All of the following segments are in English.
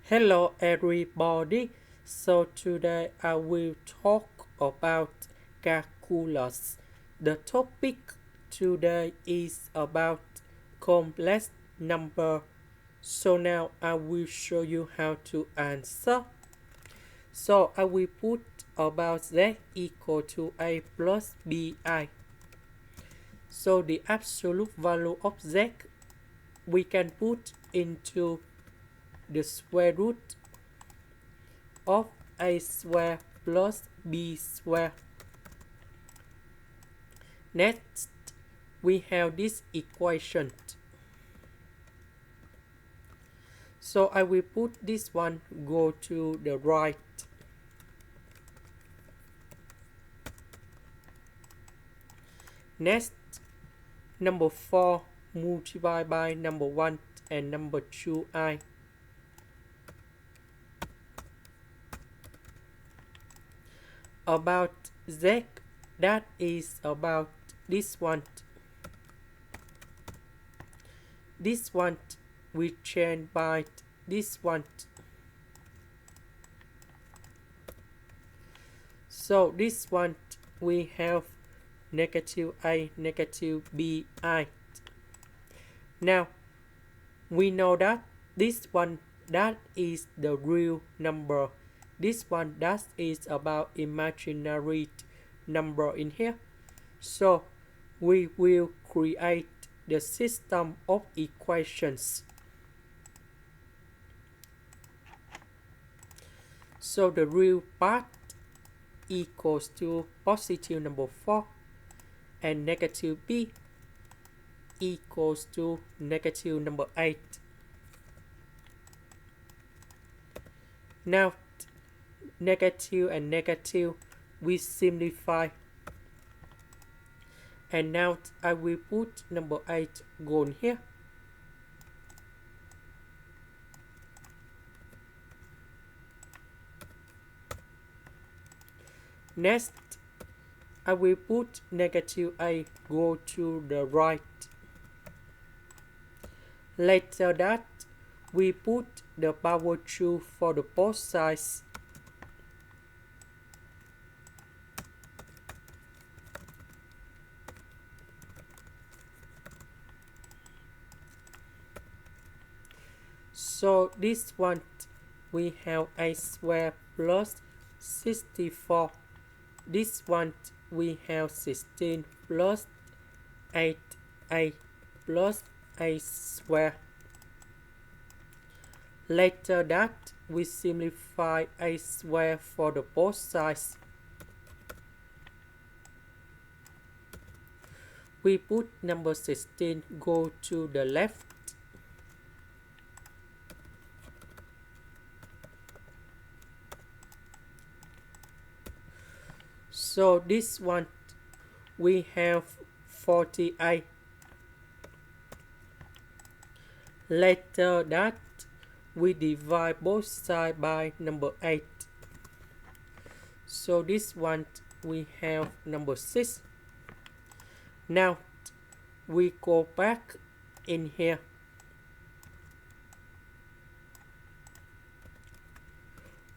Hello everybody. So today I will talk about calculus. The topic today is about complex number. So now I will show you how to answer. So I will put about z equal to a plus bi. So the absolute value of z we can put into the square root of a square plus b square. Next, we have this equation. So I will put this one go to the right. Next, number 4 multiplied by number 1 and number 2i. About z, that is about this one. This one we change by this one. So this one we have negative a, negative bi. Now we know that this one that is the real number. This one that is about imaginary number in here. So we will create the system of equations. So the real part equals to positive number 4 and negative b equals to negative number 8. Now negative and negative we simplify, and now I will put number 8 go here. Next I will put negative a go to the right. Later that we put the power 2 for the both sides. So this one we have a square plus 64. This one we have 16 plus 8a plus a square. Later that we simplify a square for the both sides. We put number 16 go to the left. So this one we have 48. Later that we divide both sides by number 8. So this one we have number 6. Now we go back in here.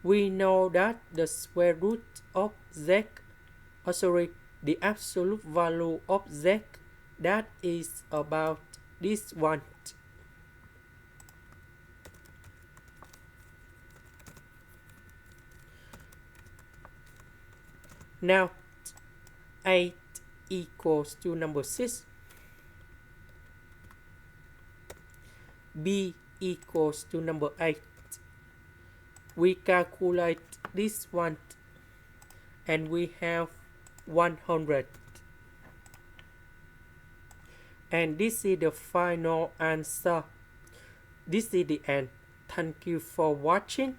We know that the square root of z, the absolute value of z, that is about this one. Now 8 equals to number 6. B equals to number 8. We calculate this one and we have 100. And this is the final answer. This is the end. Thank you for watching.